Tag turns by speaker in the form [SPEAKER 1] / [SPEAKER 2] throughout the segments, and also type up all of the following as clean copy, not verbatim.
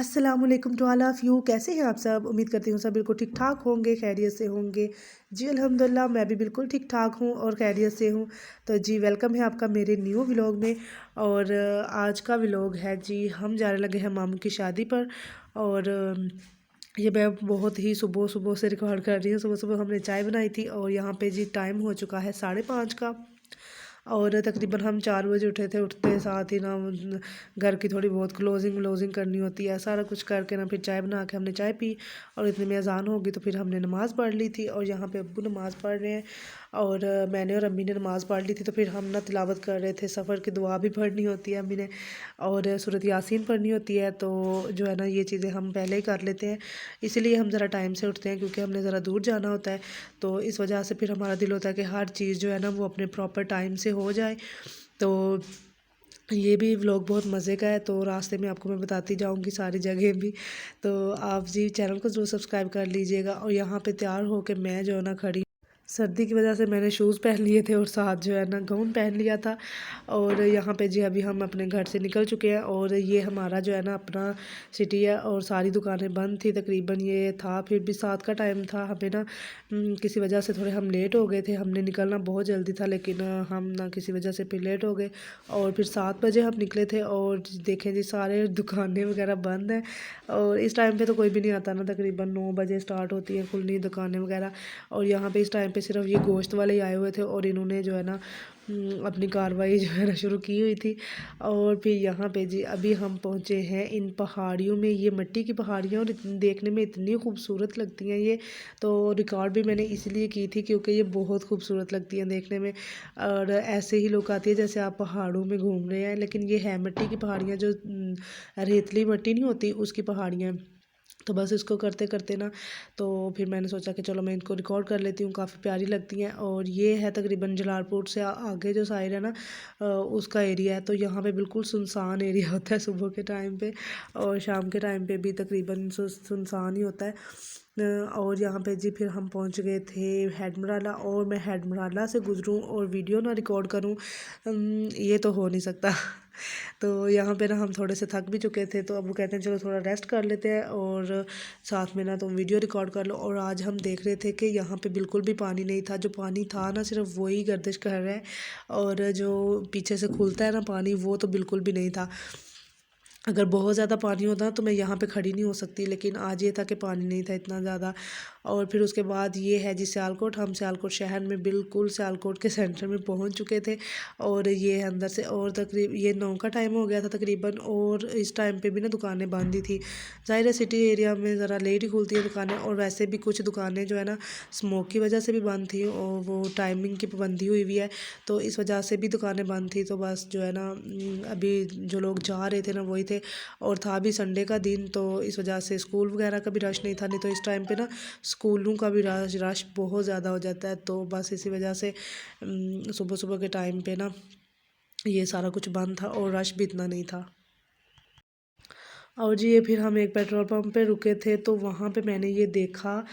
[SPEAKER 1] अस्सलामुअलैकुम to all of you. कैसे हैं आप सब? उम्मीद करती हूँ सब बिल्कुल ठीक ठाक होंगे, खैरियत से होंगे। जी अल्हम्दुलिल्लाह, मैं भी बिल्कुल ठीक ठाक हूँ और खैरियत से हूँ। तो जी वेलकम है आपका मेरे न्यू व्लॉग में। और आज का व्लॉग है जी, हम जाने लगे हैं मामू की शादी पर। और ये मैं बहुत ही सुबह सुबह से रिकॉर्ड कर रही हूँ। सुबह सुबह हमने चाय बनाई थी और यहाँ पे जी टाइम हो चुका है 5:30 का। और तकरीबन हम 4 बजे उठे थे। उठते साथ ही ना घर की थोड़ी बहुत क्लोजिंग व्लोजिंग करनी होती है, सारा कुछ करके ना फिर चाय बना के हमने चाय पी। और इतने में अजान होगी तो फिर हमने नमाज़ पढ़ ली थी। और यहाँ पे अब्बू नमाज़ पढ़ रहे हैं और मैंने और अम्मी ने नमाज़ पढ़ ली थी। तो फिर हम ना तिलावत कर रहे थे। सफ़र की दुआ भी पढ़नी होती है अम्मी ने, और सूरत यासीन पढ़नी होती है। तो जो है ना ये चीज़ें हम पहले ही कर लेते हैं, इसीलिए हम ज़रा टाइम से उठते हैं, क्योंकि हमने ज़रा दूर जाना होता है। तो इस वजह से फिर हमारा दिल होता है कि हर चीज़ जो है ना वो अपने प्रॉपर टाइम से हो जाए। तो ये भी व्लॉग बहुत मज़े का है, तो रास्ते में आपको मैं बताती जाऊंगी सारी जगह भी। तो आप जी चैनल को ज़रूर सब्सक्राइब कर लीजिएगा। और यहाँ पे तैयार होके मैं जो है ना खड़ी, सर्दी की वजह से मैंने शूज़ पहन लिए थे और साथ जो है ना गाउन पहन लिया था। और यहाँ पे जी अभी हम अपने घर से निकल चुके हैं। और ये हमारा जो है ना अपना सिटी है और सारी दुकानें बंद थी तकरीबन। ये था फिर भी 7 का टाइम था। हमें ना किसी वजह से थोड़े हम लेट हो गए थे। हमने निकलना बहुत जल्दी था, लेकिन हम ना किसी वजह से फिर लेट हो गए। और फिर 7 बजे हम निकले थे और देखें जी सारे दुकानें वगैरह बंद हैं। और इस टाइम पे तो कोई भी नहीं आता ना, तकरीबन 9 बजे स्टार्ट होती है खुलनी दुकानें वगैरह। और यहाँ पे इस टाइम पे सिर्फ ये गोश्त वाले ही आए हुए थे और इन्होंने जो है ना अपनी कार्रवाई जो है ना शुरू की हुई थी। और फिर यहाँ पे जी अभी हम पहुँचे हैं इन पहाड़ियों में। ये मिट्टी की पहाड़ियाँ और देखने में इतनी खूबसूरत लगती हैं ये। तो रिकॉर्ड भी मैंने इसलिए की थी क्योंकि ये बहुत खूबसूरत लगती हैं देखने में। और ऐसे ही लोग आती है जैसे आप पहाड़ों में घूम रहे हैं, लेकिन ये है मिट्टी की पहाड़ियाँ, जो रेतली मिट्टी नहीं होती उसकी पहाड़ियाँ। तो बस इसको करते करते ना, तो फिर मैंने सोचा कि चलो मैं इनको रिकॉर्ड कर लेती हूँ, काफ़ी प्यारी लगती हैं। और ये है तकरीबन जलालपुर से आगे जो साइड है ना, उसका एरिया है। तो यहाँ पे बिल्कुल सुनसान एरिया होता है सुबह के टाइम पे, और शाम के टाइम पे भी तकरीबन सुनसान ही होता है। और यहाँ पे जी फिर हम पहुँच गए थे हेडमराला। और मैं हेडमराला से गुजरूँ और वीडियो ना रिकॉर्ड करूँ, ये तो हो नहीं सकता। तो यहाँ पे ना हम थोड़े से थक भी चुके थे, तो अब वो कहते हैं चलो थोड़ा रेस्ट कर लेते हैं और साथ में ना तुम वीडियो रिकॉर्ड कर लो। और आज हम देख रहे थे कि यहाँ पे बिल्कुल भी पानी नहीं था। जो पानी था ना सिर्फ वही गर्दिश कर रहा है, और जो पीछे से खुलता है ना पानी, वो तो बिल्कुल भी नहीं था। अगर बहुत ज़्यादा पानी होता तो मैं यहाँ पे खड़ी नहीं हो सकती, लेकिन आज ये था कि पानी नहीं था इतना ज़्यादा। और फिर उसके बाद ये है जी सियालकोट। हम सियालकोट शहर में, बिल्कुल सियालकोट के सेंटर में पहुँच चुके थे। और ये अंदर से, और तकरीब ये 9 का टाइम हो गया था तकरीबन। और इस टाइम पे भी ना दुकानें बंद ही थी। ज़ाहिर है सिटी एरिया में ज़रा लेट ही खुलती है दुकानें, और वैसे भी कुछ दुकानें जो है ना स्मोक की वजह से भी बंद थी, और वो टाइमिंग की पाबंदी हुई हुई है, तो इस वजह से भी दुकानें बंद थी। तो बस जो है ना अभी जो लोग जा रहे थे ना वही थे। और था भी संडे का दिन, तो इस वजह से स्कूल वगैरह का भी रश नहीं था। नहीं तो इस टाइम पे ना स्कूलों का भी रश बहुत ज़्यादा हो जाता है। तो बस इसी वजह से सुबह सुबह के टाइम पे ना ये सारा कुछ बंद था और रश भी इतना नहीं था। और जी ये फिर हम एक पेट्रोल पंप पे रुके थे, तो वहाँ पे मैंने ये देखा,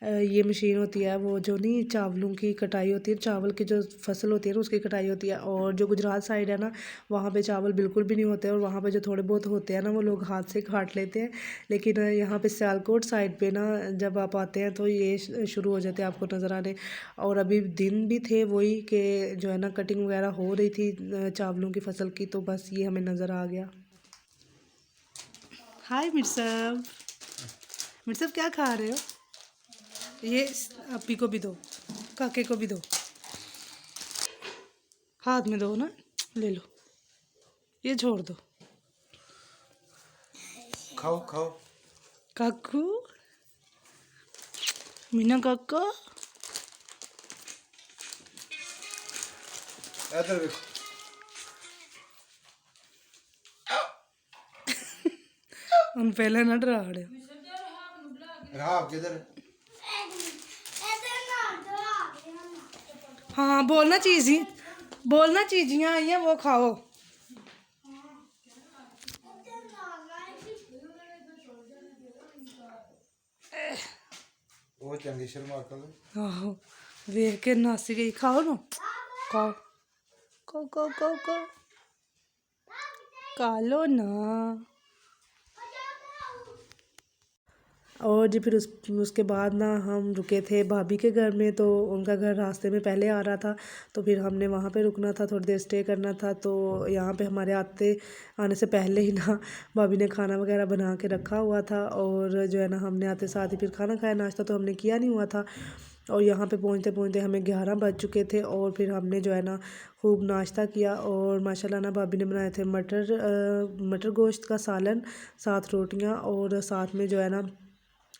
[SPEAKER 1] ये मशीन होती है वो जो नहीं चावलों की कटाई होती है, चावल की जो फसल होती है ना उसकी कटाई होती है। और जो गुजरात साइड है ना, वहाँ पे चावल बिल्कुल भी नहीं होते, और वहाँ पे जो थोड़े बहुत होते हैं ना वो लोग हाथ से काट लेते हैं। लेकिन यहाँ पे सियालकोट साइड पे ना जब आप आते हैं तो ये शुरू हो जाते हैं आपको नज़र आने। और अभी दिन भी थे वही कि जो है ना कटिंग वगैरह हो रही थी चावलों की फसल की, तो बस ये हमें नज़र आ गया। हाय मिर्सब, मिर्सब क्या खा रहे हो? ये अपी को भी दो, काके को भी दो, हाथ में दो ना, ले लो, ये छोड़ दो।
[SPEAKER 2] खाओ खाओ।
[SPEAKER 1] काकू, मीना काका,
[SPEAKER 2] इधर देखो।
[SPEAKER 1] उन पहले ना डरा रहे हो।
[SPEAKER 2] रहा किधर?
[SPEAKER 1] हाँ बोलना चीजियाँ आई हैं वो खाओ।
[SPEAKER 2] वो चंगी शर्मा कर।
[SPEAKER 1] आहो वेख के नासी गई। खाओ ना, खाओ खाओ खाओ खाओ खाओ, खा लो ना। और जी फिर उसके बाद ना हम रुके थे भाभी के घर में, तो उनका घर रास्ते में पहले आ रहा था, तो फिर हमने वहाँ पे रुकना था, थोड़ी देर स्टे करना था। तो यहाँ पे हमारे आने से पहले ही ना भाभी ने खाना वगैरह बना के रखा हुआ था, और जो है ना हमने आते साथ ही फिर खाना खाया। नाश्ता तो हमने किया नहीं हुआ था, और यहाँ पे पहुँचते पहुँचते हमें 11 बज चुके थे। और फिर हमने जो है ना खूब नाश्ता किया, और माशाल्लाह ना भाभी ने बनाए थे मटर गोश्त का सालन, 7 रोटियाँ, और साथ में जो है ना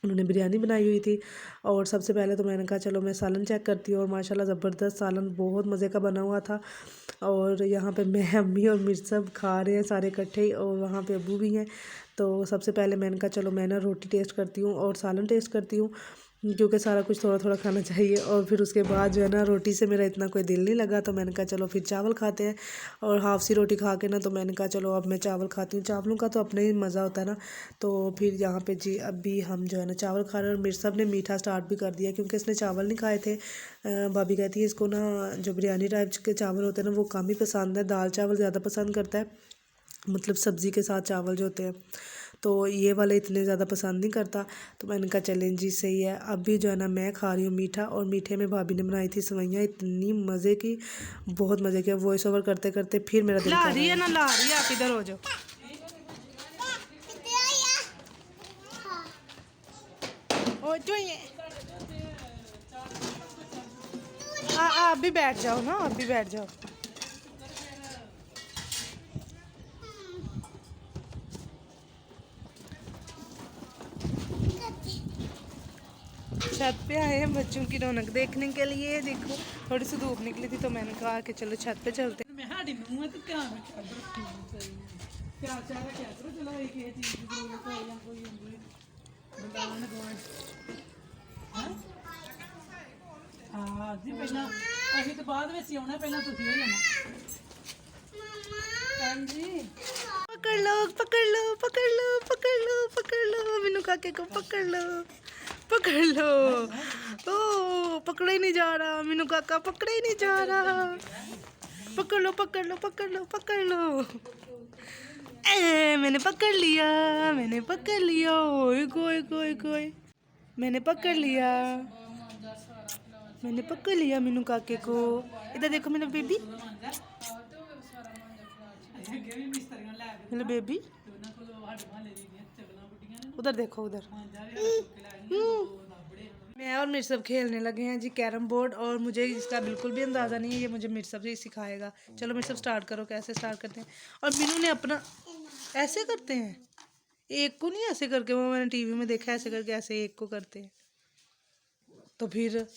[SPEAKER 1] उन्होंने बिरयानी बनाई हुई थी। और सबसे पहले तो मैंने कहा चलो मैं सालन चेक करती हूँ, और माशाल्लाह ज़बरदस्त सालन बहुत मज़े का बना हुआ था। और यहाँ पे मैं, अम्मी और मिर्च सब खा रहे हैं सारे इकट्ठे ही, और वहाँ पे अब्बू भी हैं। तो सबसे पहले मैंने कहा चलो मैं ना रोटी टेस्ट करती हूँ और सालन टेस्ट करती हूँ, क्योंकि सारा कुछ थोड़ा थोड़ा खाना चाहिए। और फिर उसके बाद जो है ना रोटी से मेरा इतना कोई दिल नहीं लगा, तो मैंने कहा चलो फिर चावल खाते हैं। और हाफ सी रोटी खा के ना तो मैंने कहा चलो अब मैं चावल खाती हूँ, चावलों का तो अपना ही मज़ा होता है ना। तो फिर यहाँ पे जी अभी हम जो है ना चावल खा रहे हैं, और मेरे सब ने मीठा स्टार्ट भी कर दिया, क्योंकि इसने चावल नहीं खाए थे। भाभी कहती है इसको ना जो बिरयानी टाइप के चावल होते हैं ना वो कम ही पसंद है, दाल चावल ज़्यादा पसंद करता है, मतलब सब्ज़ी के साथ चावल जो होते हैं, तो ये वाले इतने ज़्यादा पसंद नहीं करता। तो मैंने कहा चलें जी सही है। अभी जो है ना मैं खा रही हूँ मीठा, और मीठे में भाभी ने बनाई थी सेवइयाँ, इतनी मज़े की, बहुत मज़े की। वॉइस ओवर करते करते फिर मेरा दिल
[SPEAKER 3] ला
[SPEAKER 1] कर
[SPEAKER 3] रही
[SPEAKER 1] रहा
[SPEAKER 3] है
[SPEAKER 1] है।
[SPEAKER 3] ना, ला रही है, आप इधर हो जाओ। ओ जो ये आप भी बैठ जाओ ना, आप भी बैठ जाओ। छत पे आए हैं बच्चों की रौनक देखने के लिए। देखो थोड़ी सी धूप निकली थी, तो मैंने कहा कि चलो छत पे चलते हैं।
[SPEAKER 4] हाँ जी, पहला अभी तो बाद में आना, पहला तुसी हो जाना। हाँ जी,
[SPEAKER 3] पकड़ लो पकड़ लो पकड़ लो पकड़ लो पकड़ लो, मीनू काके को पकड़ लो पकड़ लो। ओ पकड़ा ही नहीं जा रहा, मीनू काका पकड़ा ही नहीं जा रहा। पकड़ लो पकड़ लो पकड़ लो पकड़ लो। मैंने पकड़ लिया, मैंने पकड़ लिया। ओए गोए गोए गोए, मैंने पकड़ लिया, मैंने पकड़ लिया मीनू काके को। इधर देखो मेरा बेबी, मेरा बेबी, उधर देखो उधर। मैं और मिर्च सब खेलने लगे हैं जी कैरम बोर्ड, और मुझे इसका बिल्कुल भी अंदाज़ा नहीं है, ये मुझे मिर्च सब ही सिखाएगा। चलो मिर्च सब स्टार्ट करो, कैसे स्टार्ट करते हैं। और मीनू ने अपना ऐसे करते हैं, एक को नहीं ऐसे करके, वो मैंने टीवी में देखा ऐसे करके, ऐसे एक को करते हैं। तो फिर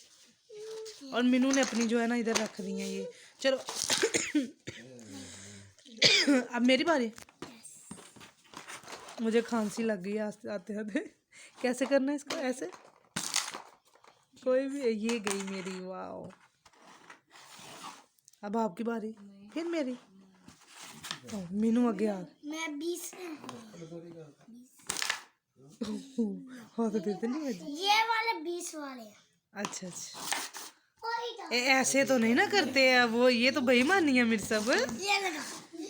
[SPEAKER 3] और मीनू ने अपनी जो है ना इधर रख दी है ये। चलो अब मेरी बारी। मुझे खांसी लग गई आते आते। कैसे करना है इसको, ऐसे कोई भी, ये गई मेरी, वाओ। अब आपकी बारी, फिर मेरी। मीनू आगे आ,
[SPEAKER 5] मैं 20
[SPEAKER 3] हाँ तो देते नहीं बजे।
[SPEAKER 5] ये वाले 20 वाले हैं।
[SPEAKER 3] अच्छा अच्छा,
[SPEAKER 5] कोई तो
[SPEAKER 3] ऐसे तो नहीं ना करते हैं वो, ये तो बेईमानी है मेरे सब।
[SPEAKER 5] ये लगा।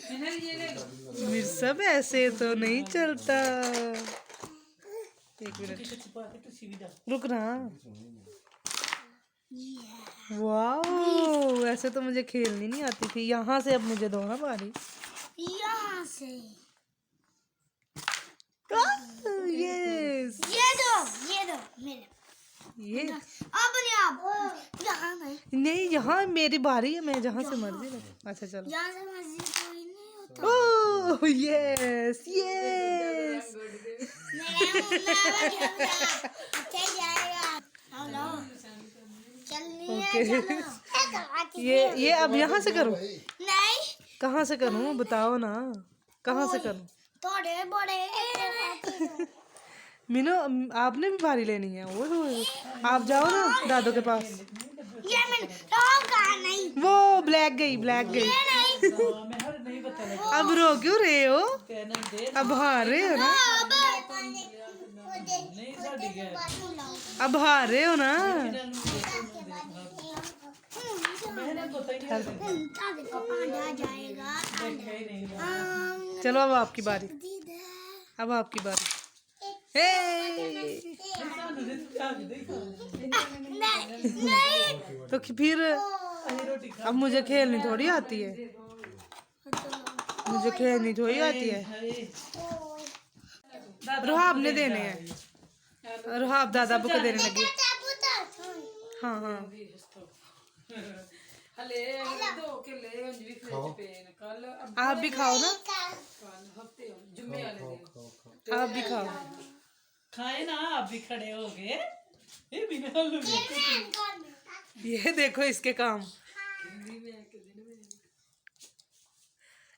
[SPEAKER 3] मेरे सब ऐसे तो नहीं चलता। एक मिनट रुक ना। वाओ, ऐसे तो मुझे खेलनी नहीं आती थी। यहाँ से अब मुझे दो ना बारी।
[SPEAKER 5] यहाँ से
[SPEAKER 3] यस,
[SPEAKER 5] ये दो मेरे।
[SPEAKER 3] ये
[SPEAKER 5] अब नहीं, आप यहाँ नहीं,
[SPEAKER 3] नहीं, यहाँ मेरी बारी है, मैं जहाँ से मर्जी रख। अच्छा चलो।
[SPEAKER 5] यहाँ से मर्जी कोई नहीं होता।
[SPEAKER 3] ओह यस यस,
[SPEAKER 5] अच्छा जाएगा। हेलो, चलनी
[SPEAKER 3] ओके।
[SPEAKER 5] है, चलो।
[SPEAKER 3] ये अब यहाँ से करूँ,
[SPEAKER 5] नहीं,
[SPEAKER 3] कहाँ से करूँ बताओ ना, कहाँ से करूँ।
[SPEAKER 5] थोड़े बड़े।
[SPEAKER 3] मीनू आपने भी बारी लेनी है। ओह आप जाओ ना दादू के पास।
[SPEAKER 5] ये मैंने कहा नहीं,
[SPEAKER 3] वो ब्लैक गई, ब्लैक गई।
[SPEAKER 5] नहीं।
[SPEAKER 3] अब रो क्यों रहे हो, अब हार रहे हो ना, अब हार रहे हो ना। चलो अब आपकी बारी, अब आपकी बारी। हे
[SPEAKER 4] ਸਾਨੂੰ ਦੇ ਝਾਕਦੇ ਹੀ
[SPEAKER 5] नहीं
[SPEAKER 3] तो फिर
[SPEAKER 4] ਅਸੀਂ ਰੋਟੀ
[SPEAKER 3] अब मुझे खेलनी थोड़ी आती है, मुझे खेलनी थोड़ी आती है।
[SPEAKER 4] ਖਾਏ
[SPEAKER 3] रुहाब ने देने हैं, रुहाब दादा को देने लगी। हाँ हाँ
[SPEAKER 4] ਹਲੇ 2 ਕਿਲੇ ਉਂਝ ਵੀ ਫ੍ਰਿਜ ਪਏ ਨੇ ਕੱਲ
[SPEAKER 3] आप भी खाओ ना,
[SPEAKER 4] ਹਫਤੇ ਜੁਮੇ ਵਾਲੇ ਦਿਨ
[SPEAKER 3] आप भी खाओ।
[SPEAKER 4] खाए ना आप भी खड़े हो गए ये बिना लगे
[SPEAKER 3] ये देखो इसके काम,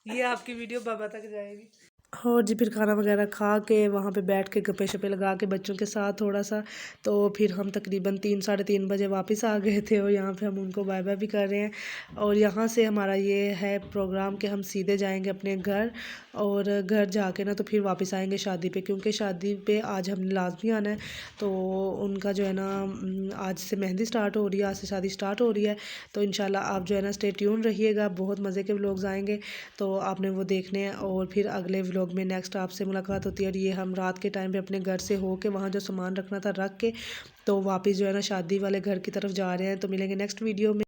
[SPEAKER 3] ये आपकी वीडियो बाबा तक जाएगी। और जी फिर खाना वगैरह खा के वहाँ पे बैठ के गप्पे शप्पे लगा के बच्चों के साथ थोड़ा सा, तो फिर हम तकरीबन 3 साढ़े 3 बजे वापस आ गए थे और यहाँ पे हम उनको बाय बाय भी कर रहे हैं। और यहाँ से हमारा ये है प्रोग्राम कि हम सीधे जाएंगे अपने घर, और घर जाके ना तो फिर वापस आएंगे शादी पे, क्योंकि शादी पे आज हमने लाजमी आना है। तो उनका जो है ना आज से मेहंदी स्टार्ट हो रही है, आज से शादी स्टार्ट हो रही है। तो इंशाल्लाह आप जो है ना स्टे ट्यून रहिएगा, बहुत मज़े के व्लॉग्स आएंगे तो आपने वो देखने हैं। और फिर अगले व्लॉग में नेक्स्ट आपसे मुलाकात होती है। और ये हम रात के टाइम पे अपने घर से हो के वहाँ जो सामान रखना था रख के तो वापस जो है ना शादी वाले घर की तरफ जा रहे हैं। तो मिलेंगे नेक्स्ट वीडियो में।